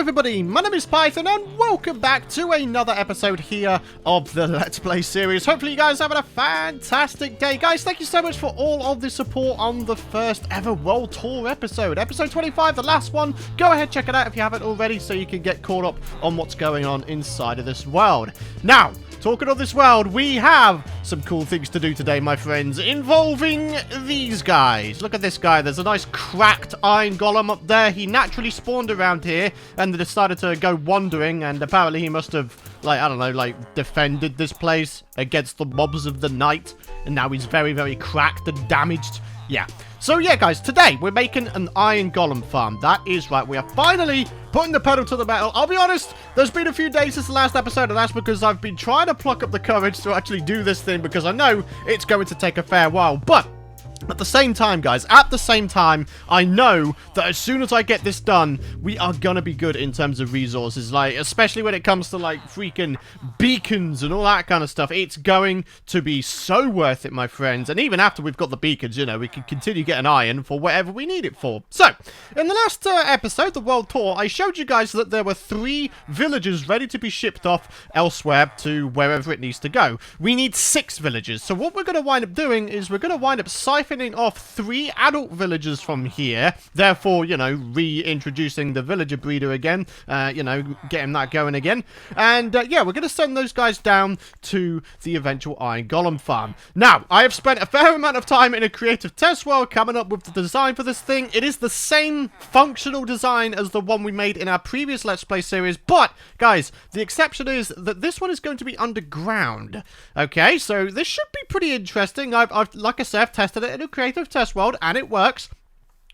everybody, my name is Python and welcome back to another episode here of the Let's Play series. Hopefully you guys are having a fantastic day. Guys, thank you so much for all of the support on the first ever World Tour episode. Episode 25, the last one. Go ahead, check it out if you haven't already so you can get caught up on what's going on inside of this world. Now, talking of this world, we have some cool things to do today, my friends, involving these guys. Look at this guy. There's a nice cracked Iron Golem up there. He naturally spawned around here and decided to go wandering, and apparently he must have, like, I don't know, like, defended this place against the mobs of the night, and now he's very, very cracked and damaged. Yeah. So, yeah, guys, today we're making an Iron Golem farm. That is right. We are finally putting the pedal to the metal. I'll be honest, there's been a few days since the last episode, and that's because I've been trying to pluck up the courage to actually do this thing, because I know it's going to take a fair while. But at the same time, guys, I know that as soon as I get this done, we are gonna be good in terms of resources, like, especially when it comes to, like, freaking beacons and all that kind of stuff. It's going to be so worth it, my friends. And even after we've got the beacons, you know, we can continue getting iron for whatever we need it for. So, in the last episode, the World Tour, I showed you guys that there were 3 villages ready to be shipped off elsewhere to wherever it needs to go. We need 6 villages. So what we're going to wind up doing is we're going to wind up siphoning off 3 adult villagers from here, therefore, you know, reintroducing the villager breeder again, you know, getting that going again, and yeah, we're going to send those guys down to the eventual Iron Golem farm. Now, I have spent a fair amount of time in a creative test world coming up with the design for this thing. It is the same functional design as the one we made in our previous Let's Play series, but, guys, the exception is that this one is going to be underground. Okay, so this should be pretty interesting. I've like I said, I've tested it in a creative test world, and it works.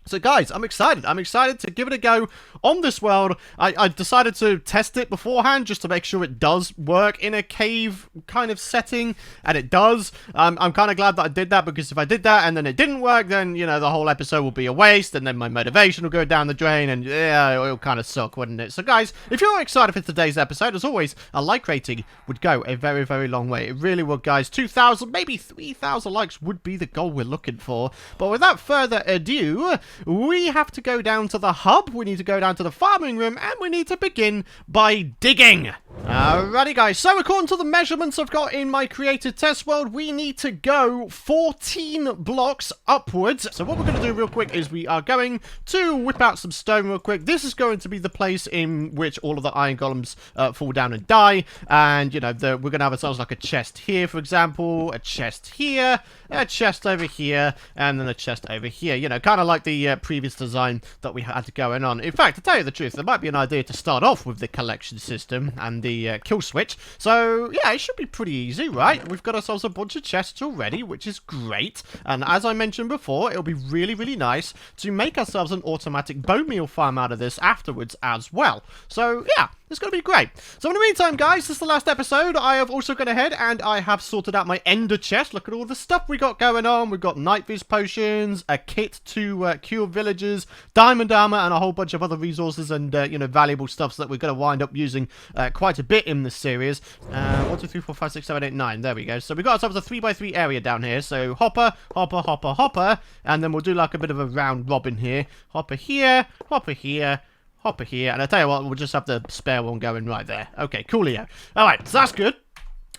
So, guys, I'm excited. I'm excited to give it a go on this world. I decided to test it beforehand just to make sure it does work in a cave kind of setting, and it does. I'm kind of glad that I did that, because if I did that and then it didn't work, then, you know, the whole episode will be a waste, and then my motivation will go down the drain, and yeah, it'll kind of suck, wouldn't it? So, guys, if you're excited for today's episode, as always, a like rating would go a very, very long way. It really would, guys. 2,000, maybe 3,000 likes would be the goal we're looking for. But without further ado, we have to go down to the hub, we need to go down to the farming room, and we need to begin by digging. Alrighty, guys, so according to the measurements I've got in my creative test world, we need to go 14 blocks upwards. So what we're going to do real quick is we are going to whip out some stone real quick. This is going to be the place in which all of the Iron Golems fall down and die, and, you know, we're going to have ourselves like a chest here, for example, a chest here, a chest over here, and then a chest over here, you know, kind of like the previous design that we had going on. In fact, to tell you the truth, there might be an idea to start off with the collection system and the kill switch. So, yeah, it should be pretty easy, right? We've got ourselves a bunch of chests already, which is great. And as I mentioned before, it'll be really, really nice to make ourselves an automatic bone meal farm out of this afterwards as well. So, yeah. It's going to be great. So in the meantime, guys, this is the last episode. I have also gone ahead and I have sorted out my ender chest. Look at all the stuff we got going on. We've got night viz potions, a kit to cure villagers, diamond armor, and a whole bunch of other resources and, you know, valuable stuff so that we're going to wind up using quite a bit in this series. 1, 2, 3, 4, 5, 6, 7, 8, 9. There we go. So we got ourselves a 3x3 area down here. So hopper, hopper, hopper, hopper. And then we'll do like a bit of a round robin here. Hopper here, hopper here, hopper here, and I tell you what, we'll just have the spare one going right there. Okay, coolio. Alright, so that's good.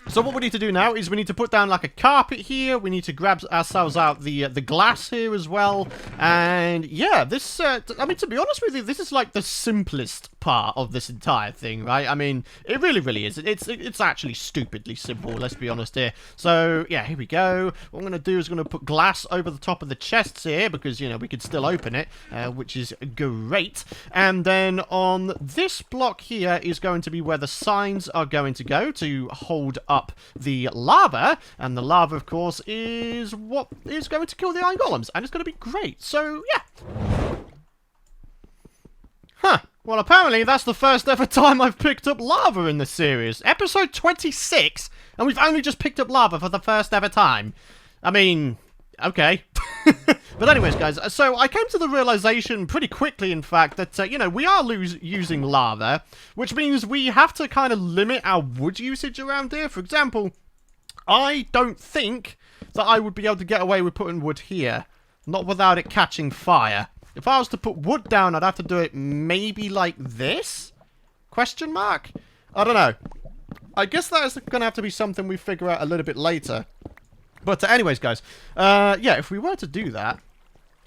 So what we need to do now is we need to put down like a carpet here. We need to grab ourselves out the glass here as well. And yeah, this, I mean, to be honest with you, this is like the simplest part of this entire thing, right? I mean, it really, really is. It's actually stupidly simple, let's be honest here. So yeah, here we go. What I'm going to do is going to put glass over the top of the chests here because, you know, we can still open it, which is great. And then on this block here is going to be where the signs are going to go to hold up the lava, and the lava, of course, is what is going to kill the Iron Golems, and it's going to be great. So, yeah. Huh. Well, apparently that's the first ever time I've picked up lava in this series. Episode 26, and we've only just picked up lava for the first ever time. I mean, okay. But anyways, guys, so I came to the realization pretty quickly, in fact, that, you know, we are using lava, which means we have to kind of limit our wood usage around here. For example, I don't think that I would be able to get away with putting wood here, not without it catching fire. If I was to put wood down, I'd have to do it maybe like this. Question mark? I don't know. I guess that's going to have to be something we figure out a little bit later. But anyways, guys, yeah, if we were to do that,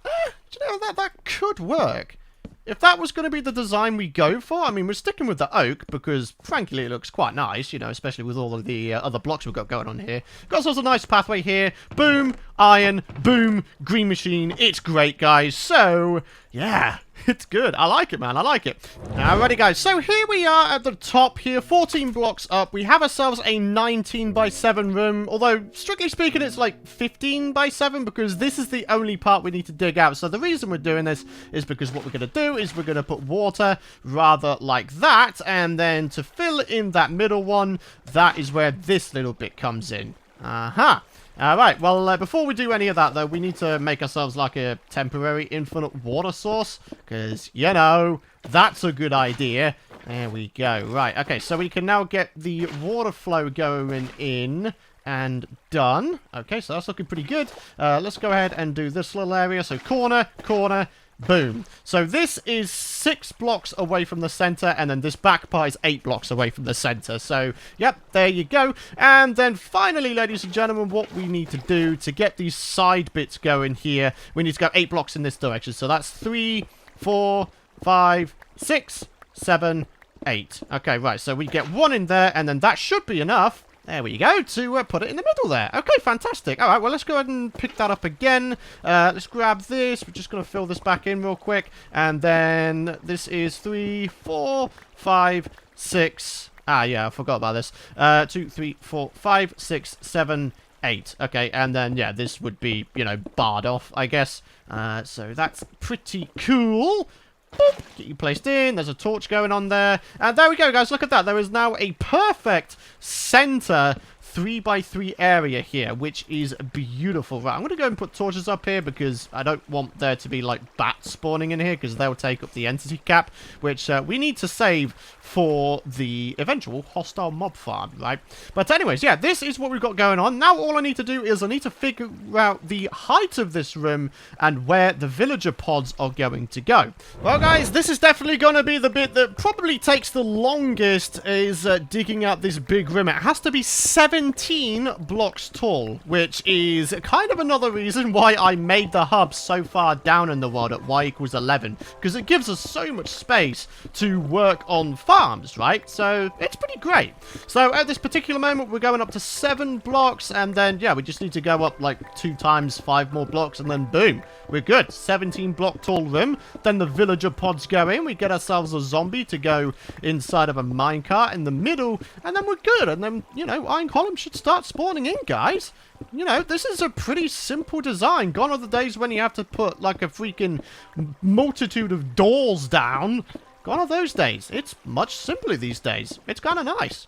do you know, that could work. If that was going to be the design we go for, I mean, we're sticking with the oak because, frankly, it looks quite nice, you know, especially with all of the other blocks we've got going on here. Got ourselves a nice pathway here. Boom, iron, boom, green machine. It's great, guys. So, yeah, it's good. I like it, man. I like it. Alrighty, guys. So here we are at the top here, 14 blocks up. We have ourselves a 19 by 7 room, although, strictly speaking, it's like 15 by 7 because this is the only part we need to dig out. So the reason we're doing this is because what we're going to do is we're going to put water rather like that, and then to fill in that middle one, that is where this little bit comes in. Alright, well, before we do any of that, though, we need to make ourselves like a temporary infinite water source, because, you know, that's a good idea. There we go. Right, okay, so we can now get the water flow going in and done. Okay, so that's looking pretty good. Let's go ahead and do this little area. So corner, corner, boom. So this is 6 blocks away from the center, and then this back part is 8 blocks away from the center. So, yep, there you go. And then finally, ladies and gentlemen, what we need to do to get these side bits going here, we need to go 8 blocks in this direction. So that's 3, 4, 5, 6, 7, 8. Okay, right, so we get 1 in there, and then that should be enough. There we go, to put it in the middle there. Okay, fantastic. All right, well, let's go ahead and pick that up again. Let's grab this. We're just going to fill this back in real quick. And then this is 3, 4, 5, 6. Ah, yeah, I forgot about this. 2, 3, 4, 5, 6, 7, 8. Okay, and then, yeah, this would be, you know, barred off, I guess. So that's pretty cool. Boop, get you placed in. There's a torch going on there. And there we go, guys. Look at that. There is now a perfect center 3x3 area here, which is beautiful. Right, I'm going to go and put torches up here because I don't want there to be, like, bats spawning in here because they'll take up the entity cap, which we need to save for the eventual hostile mob farm, right? But anyways, yeah, this is what we've got going on. Now all I need to do is I need to figure out the height of this room and where the villager pods are going to go. Well, guys, this is definitely going to be the bit that probably takes the longest is digging out this big room. It has to be 17 blocks tall, which is kind of another reason why I made the hub so far down in the world at y equals 11, because it gives us so much space to work on farms, right? So it's pretty great. So at this particular moment, we're going up to 7 blocks, and then, yeah, we just need to go up like 2 times 5 more blocks, and then boom, we're good. 17 block tall room. Then the villager pods go in. We get ourselves a zombie to go inside of a minecart in the middle, and then we're good. And then, you know, Iron Golem should start spawning in, guys. You know, this is a pretty simple design. Gone are the days when you have to put like a freaking multitude of doors down. Gone are those days. It's much simpler these days. It's kind of nice.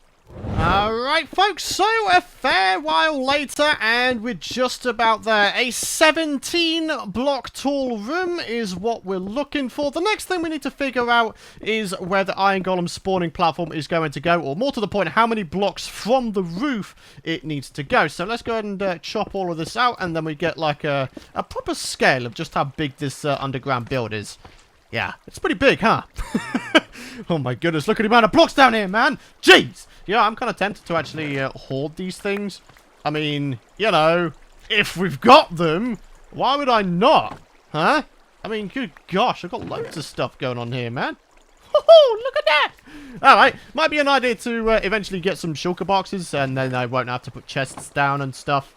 Alright, folks, so a fair while later, and we're just about there. A 17 block tall room is what we're looking for. The next thing we need to figure out is where the Iron Golem spawning platform is going to go, or more to the point, how many blocks from the roof it needs to go. So let's go ahead and chop all of this out, and then we get like a proper scale of just how big this underground build is. Yeah, it's pretty big, huh? Oh my goodness, look at the amount of blocks down here, man! Jeez! Yeah, I'm kind of tempted to actually hoard these things. I mean, you know, if we've got them, why would I not? Huh? I mean, good gosh, I've got loads of stuff going on here, man. Oh, look at that! Alright, might be an idea to eventually get some shulker boxes, and then I won't have to put chests down and stuff.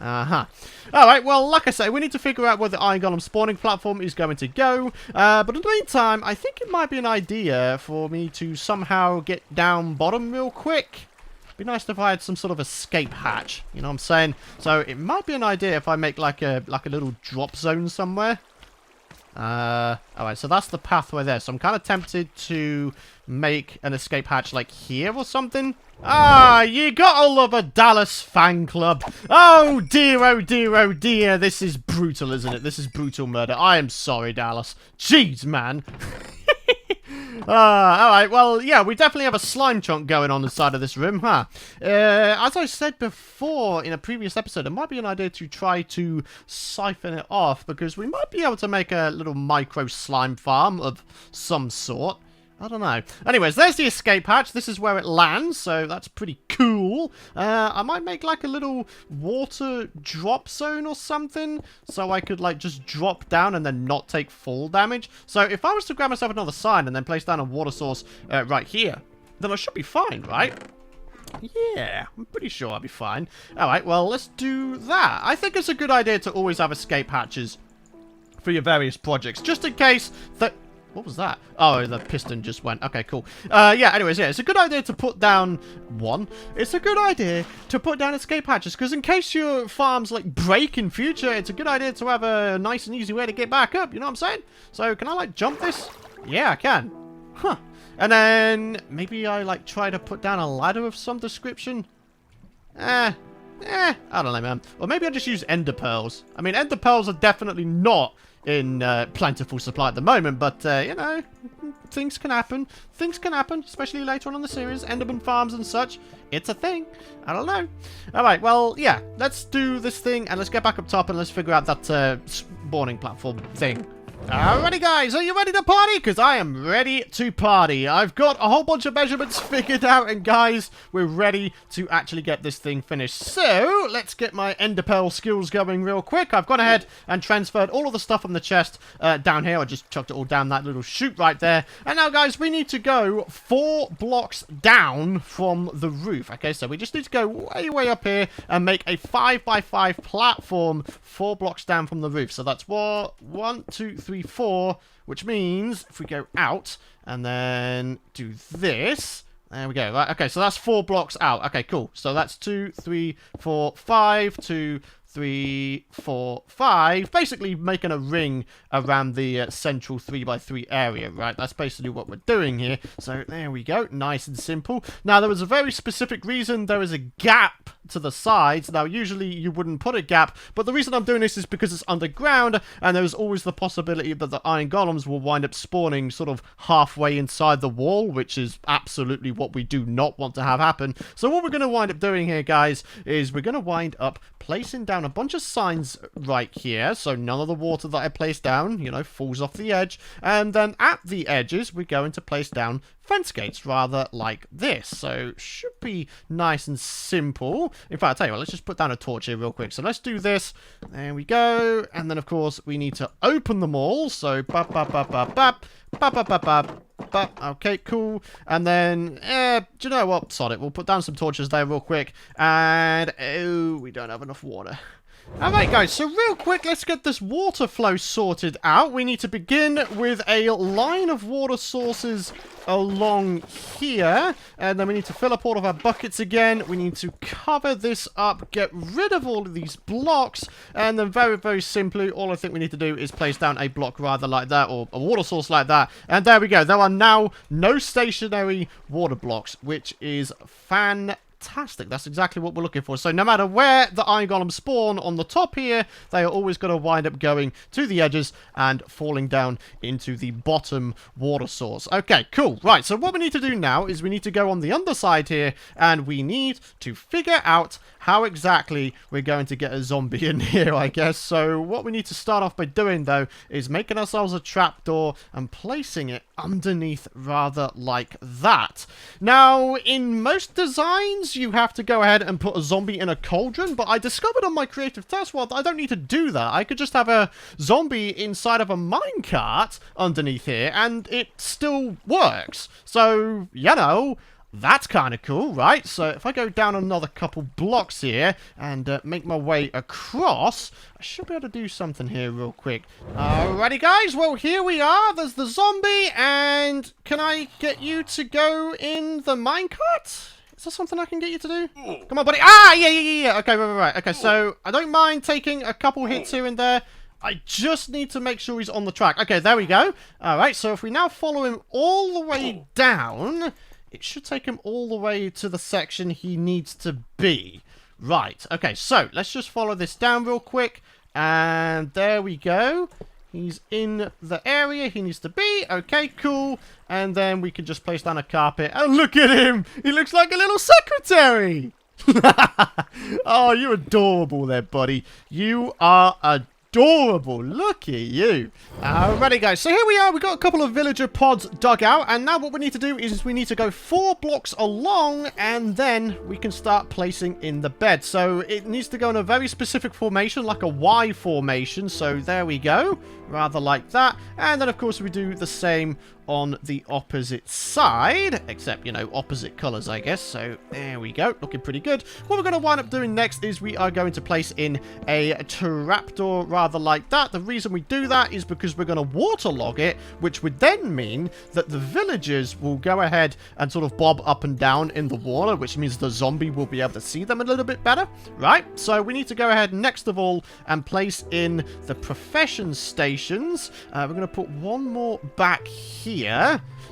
Alright, well, like I say, we need to figure out where the Iron Golem spawning platform is going to go. But in the meantime, I think it might be an idea for me to somehow get down bottom real quick. It'd be nice if I had some sort of escape hatch, you know what I'm saying? So it might be an idea if I make like a little drop zone somewhere. Alright, so that's the pathway there. So I'm kind of tempted to make an escape hatch like here or something. Ah, you gotta love a Dallas fan club. Oh dear, oh dear, oh dear. This is brutal, isn't it? This is brutal murder. I am sorry, Dallas. Jeez, man. Alright, well, yeah, we definitely have a slime chunk going on the side of this room, huh? As I said before in a previous episode, it might be an idea to try to siphon it off, because we might be able to make a little micro slime farm of some sort. I don't know. Anyways, there's the escape hatch. This is where it lands, so that's pretty cool. I might make like a little water drop zone or something, so I could like just drop down and then not take fall damage. So if I was to grab myself another sign and then place down a water source right here, then I should be fine, right? Yeah, I'm pretty sure I'll be fine. Alright, well, let's do that. I think it's a good idea to always have escape hatches for your various projects, just in case that... What was that? Oh, the piston just went. Okay, cool. Yeah, anyways, yeah, it's a good idea to put down It's a good idea to put down escape hatches, because in case your farms, like, break in future, it's a good idea to have a nice and easy way to get back up, you know what I'm saying? So, can I, like, jump this? Yeah, I can. Huh. And then, maybe I, like, try to put down a ladder of some description? I don't know, man. Or maybe I just use ender pearls. I mean, ender pearls are definitely not in plentiful supply at the moment, but you know, things can happen. Things can happen, especially later on in the series. Enderman farms and such. It's a thing. I don't know. Alright, well, yeah. Let's do this thing, and let's get back up top, and let's figure out that spawning platform thing. Alrighty guys, are you ready to party? Because I am ready to party. I've got a whole bunch of measurements figured out, and guys, we're ready to actually get this thing finished. So, let's get my ender pearl skills going real quick. I've gone ahead and transferred all of the stuff from the chest down here. I just chucked it all down that little chute right there. And now guys, we need to go 4 blocks down from the roof. Okay, so we just need to go way up here and make a 5x5 platform 4 blocks down from the roof. So that's 1, 2, 3, 4, which means if we go out and then do this, there we go. Right, okay, so that's 4 blocks out. Okay, cool. So that's 2, 3, 4, 5, 2, 3, 4, 5. Basically making a ring around the central 3x3 area, right? That's basically what we're doing here. So there we go. Nice and simple. Now, there was a very specific reason there is a gap to the sides. Now, usually you wouldn't put a gap, but the reason I'm doing this is because it's underground, and there's always the possibility that the Iron Golems will wind up spawning sort of halfway inside the wall, which is absolutely what we do not want to have happen. So what we're going to wind up doing here, guys, is we're going to wind up placing down a bunch of signs right here, so none of the water that I placed down, you know, falls off the edge, and then at the edges, we're going to place down fence gates, rather like this. So, should be nice and simple. In fact, I'll tell you what, let's just put down a torch here real quick. So, let's do this. There we go. And then, of course, we need to open them all. So, okay, cool. And then, do you know what? Sod it. We'll put down some torches there real quick. And, oh, we don't have enough water. Alright guys, so real quick, let's get this water flow sorted out. We need to begin with a line of water sources along here, and then we need to fill up all of our buckets again. We need to cover this up, get rid of all of these blocks, and then very simply, all I think we need to do is place down a block rather like that, or a water source like that, and there we go. There are now no stationary water blocks, which is fantastic. That's exactly what we're looking for. So no matter where the Iron Golem spawn on the top here, they are always going to wind up going to the edges and falling down into the bottom water source. Okay, cool. Right, so what we need to do now is we need to go on the underside here, and we need to figure out how exactly we're going to get a zombie in here, I guess. So what we need to start off by doing, though, is making ourselves a trapdoor and placing it underneath rather like that. Now, in most designs, you have to go ahead and put a zombie in a cauldron, but I discovered on my creative test world that I don't need to do that. I could just have a zombie inside of a minecart underneath here, and it still works. So, you know, that's kind of cool, right? So if I go down another couple blocks here and make my way across, I should be able to do something here real quick. Alrighty, guys. Well, here we are. There's the zombie, and can I get you to go in the minecart? Is that something I can get you to do? Come on, buddy. Ah, yeah. Okay, right. Okay, so I don't mind taking a couple hits here and there. I just need to make sure he's on the track. Okay, there we go. Alright, so if we now follow him all the way down, it should take him all the way to the section he needs to be. Right, okay, so let's just follow this down real quick. And there we go. He's in the area he needs to be. Okay, cool. And then we can just place down a carpet. And look at him! He looks like a little secretary! Oh, you're adorable there, buddy. You are adorable. adorable. Look at you. Alrighty, guys. So here we are. We've got a couple of villager pods dug out. And now what we need to do is we need to go 4 blocks along. And then we can start placing in the bed. So it needs to go in a very specific formation, like a Y formation. So there we go. Rather like that. And then, of course, we do the same on the opposite side, except, you know, opposite colors, I guess. So there we go, looking pretty good. What we're going to wind up doing next is we are going to place in a trapdoor rather like that. The reason we do that is because we're going to waterlog it, which would then mean that the villagers will go ahead and sort of bob up and down in the water, which means the zombie will be able to see them a little bit better, right? So we need to go ahead next of all and place in the profession stations. We're going to put one more back here.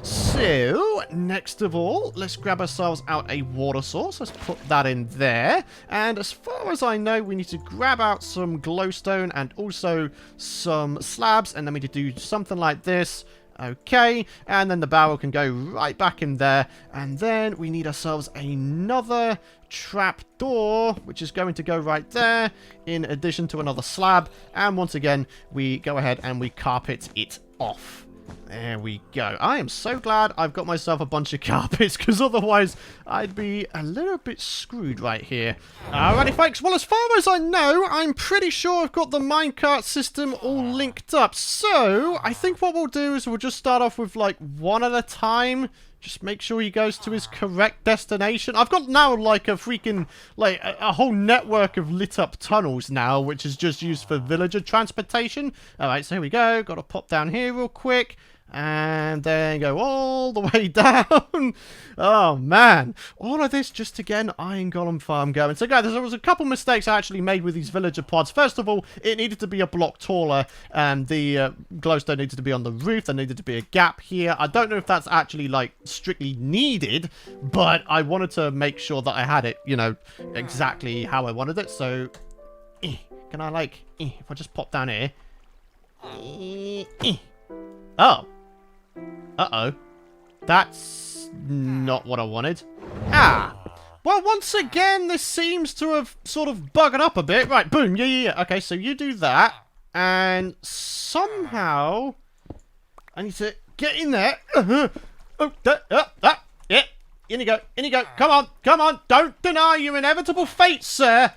So, next of all, let's grab ourselves out a water source. Let's put that in there. And as far as I know, we need to grab out some glowstone and also some slabs. And then we need to do something like this. Okay, and then the barrel can go right back in there. And then we need ourselves another trap door, which is going to go right there, in addition to another slab. And once again, we go ahead and we carpet it off. There we go. I am so glad I've got myself a bunch of carpets, because otherwise I'd be a little bit screwed right here. Alrighty, folks. Well, as far as I know, I'm pretty sure I've got the minecart system all linked up. So, I think what we'll do is we'll just start off with, like, one at a time. Just make sure he goes to his correct destination. I've got now, like, a freaking, like, a whole network of lit-up tunnels now, which is just used for villager transportation. Alright, so here we go. Got to pop down here real quick. And then go all the way down. Oh, man. All of this just to get an Iron Golem farm going. So, guys, there was a couple mistakes I actually made with these villager pods. First of all, it needed to be a block taller. And the glowstone needed to be on the roof. There needed to be a gap here. I don't know if that's actually, like, strictly needed. But I wanted to make sure that I had it, you know, exactly how I wanted it. So, can I, like, if I just pop down here. Oh. Uh-oh. That's not what I wanted. Ah. Well, once again, this seems to have sort of buggered up a bit. Right, boom. Yeah. Okay, so you do that. And somehow I need to get in there. Oh, yeah. In you go. Come on. Don't deny your inevitable fate, sir.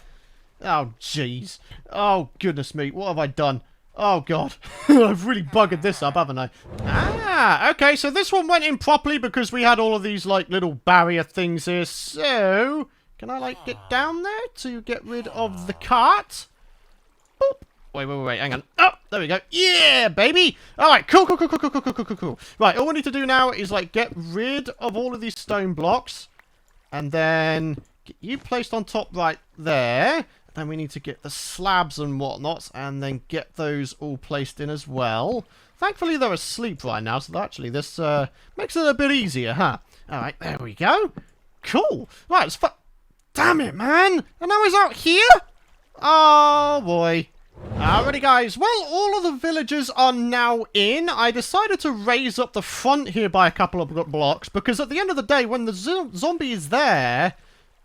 Oh, jeez. Oh, goodness me. What have I done? Oh, God. I've really buggered this up, haven't I? Ah, okay. So this one went in properly because we had all of these, like, little barrier things here. So, can I, like, get down there to get rid of the cart? Boop. Wait. Hang on. Oh, there we go. Yeah, baby. All right, cool. Right, all we need to do now is, like, get rid of all of these stone blocks. And then get you placed on top right there. Then we need to get the slabs and whatnot, and then get those all placed in as well. Thankfully, they're asleep right now, so actually this makes it a bit easier, huh? Alright, there we go. Cool. Right, it's damn it, man! And now he's out here? Oh, boy. Alrighty, guys. Well, all of the villagers are now in. I decided to raise up the front here by a couple of blocks, because at the end of the day, when the zombie is there,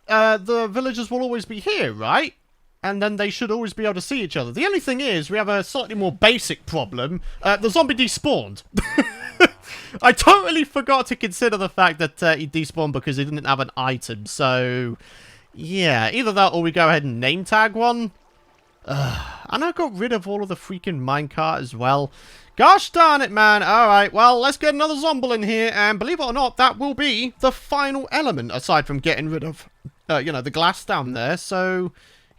the villagers will always be here, right? And then they should always be able to see each other. The only thing is, we have a slightly more basic problem. The zombie despawned. I totally forgot to consider the fact that he despawned because he didn't have an item. So, yeah, either that or we go ahead and name tag one. And I got rid of all of the freaking minecart as well. Gosh darn it, man. Alright, well, let's get another zombie in here. And believe it or not, that will be the final element, aside from getting rid of, you know, the glass down there. So,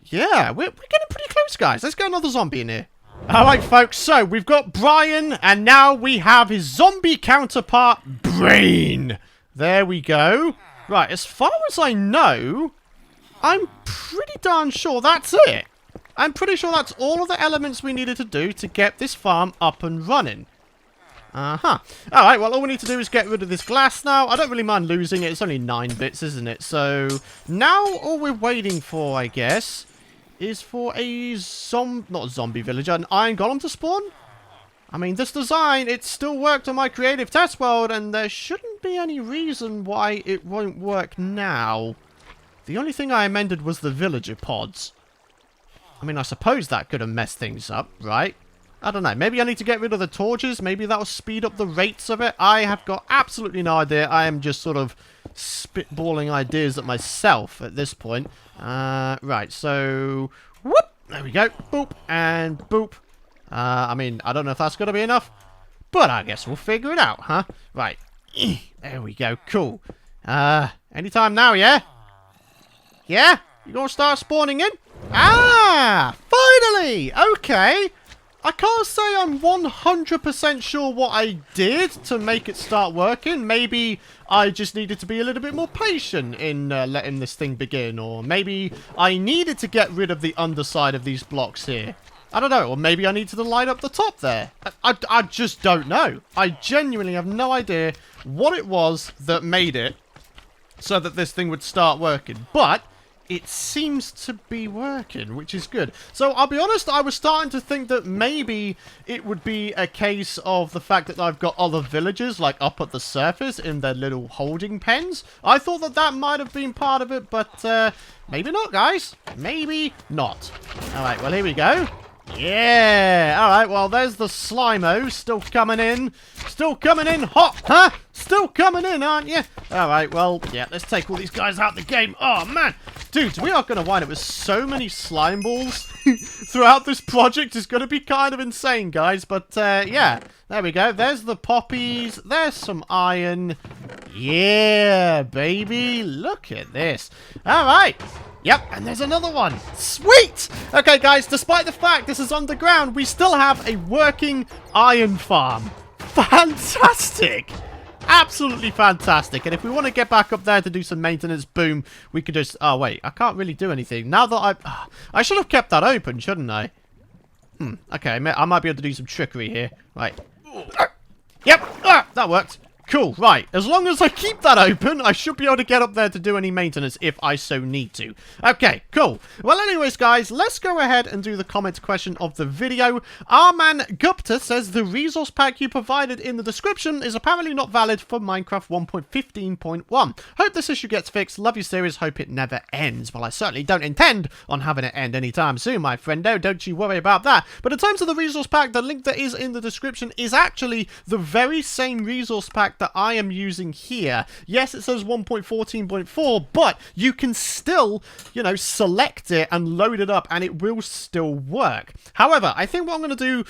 yeah, we're getting pretty close, guys. Let's get another zombie in here. Alright, folks, so we've got Brian, and now we have his zombie counterpart, Brain. There we go. Right, as far as I know, I'm pretty darn sure that's it. I'm pretty sure that's all of the elements we needed to do to get this farm up and running. Alright, well, all we need to do is get rid of this glass now. I don't really mind losing it. It's only 9 bits, isn't it? So, now all we're waiting for, I guess, is for a not a zombie villager, an Iron Golem to spawn. I mean, this design, it still worked on my creative test world, and there shouldn't be any reason why it won't work now. The only thing I amended was the villager pods. I mean, I suppose that could have messed things up, right? I don't know. Maybe I need to get rid of the torches. Maybe that will speed up the rates of it. I have got absolutely no idea. I am just sort of spitballing ideas at myself at this point. Right, so... Whoop! There we go. Boop. And boop. I mean, I don't know if that's going to be enough. But I guess we'll figure it out, huh? Right. There we go. Cool. Anytime now, yeah? Yeah? You gonna start spawning in? Ah! Finally! Okay. I can't say I'm 100% sure what I did to make it start working. Maybe I just needed to be a little bit more patient in letting this thing begin. Or maybe I needed to get rid of the underside of these blocks here. I don't know. Or maybe I needed to light up the top there. I just don't know. I genuinely have no idea what it was that made it so that this thing would start working. But it seems to be working, which is good. So, I'll be honest, I was starting to think that maybe it would be a case of the fact that I've got other villagers, like, up at the surface in their little holding pens. I thought that that might have been part of it, but, maybe not, guys. Maybe not. Alright, well, here we go. Yeah! Alright, well, there's the Slimo still coming in. Still coming in hot, huh? Still coming in, aren't you? Alright, well, yeah, let's take all these guys out of the game. Oh, man! Dudes, we are going to wind up with so many slime balls throughout this project. It's going to be kind of insane, guys. But, yeah, there we go. There's the poppies. There's some iron. Yeah, baby. Look at this. Alright. Yep, and there's another one. Sweet! Okay, guys, despite the fact this is underground, we still have a working iron farm. Fantastic! Absolutely fantastic. And if we want to get back up there to do some maintenance, boom, we could just... Oh, wait, I can't really do anything. Now that I should have kept that open, shouldn't I? Okay, I might be able to do some trickery here. Right. Yep, that worked. Cool, right. As long as I keep that open, I should be able to get up there to do any maintenance if I so need to. Okay, cool. Well, anyways, guys, let's go ahead and do the comment question of the video. Our man Gupta says the resource pack you provided in the description is apparently not valid for Minecraft 1.15.1. Hope this issue gets fixed. Love your series. Hope it never ends. Well, I certainly don't intend on having it end anytime soon, my friendo. Don't you worry about that. But in terms of the resource pack, the link that is in the description is actually the very same resource pack that I am using here. Yes, it says 1.14.4, but you can still, you know, select it and load it up and it will still work. However, I think what I'm going to do,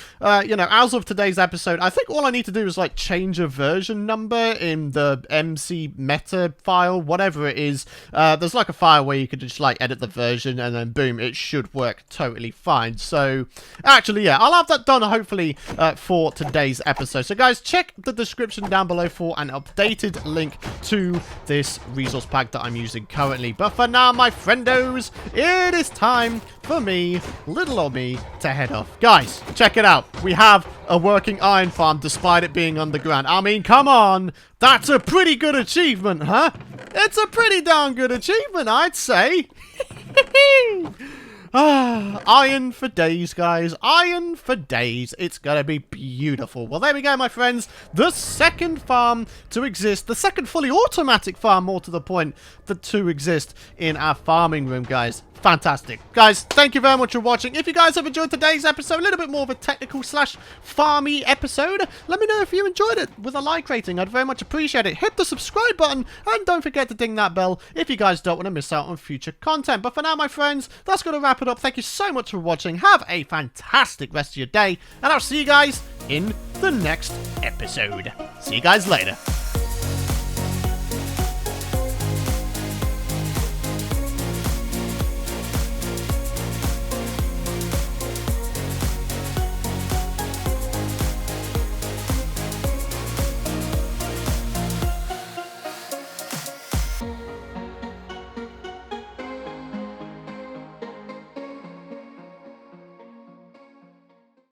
you know, as of today's episode, I think all I need to do is, like, change a version number in the MC meta file, whatever it is. There's, like, a file where you could just, like, edit the version and then, boom, it should work totally fine. So, actually, yeah, I'll have that done, hopefully, for today's episode. So, guys, check the description down below for an updated link to this resource pack that I'm using currently. But for now, my friendos, it is time for me, little old me, to head off. Guys, check it out. We have a working iron farm despite it being underground. I mean, come on. That's a pretty good achievement, huh? It's a pretty darn good achievement, I'd say. Iron for days, guys. Iron for days. It's gonna be beautiful. Well, there we go, my friends. The second farm to exist. The second fully automatic farm, more to the point, to exist in our farming room, guys. Fantastic. Guys, thank you very much for watching. If you guys have enjoyed today's episode, a little bit more of a technical slash farmy episode, let me know if you enjoyed it with a like rating. I'd very much appreciate it. Hit the subscribe button and don't forget to ding that bell if you guys don't want to miss out on future content. But for now, my friends, that's going to wrap it up. Thank you so much for watching. Have a fantastic rest of your day, and I'll see you guys in the next episode. See you guys later.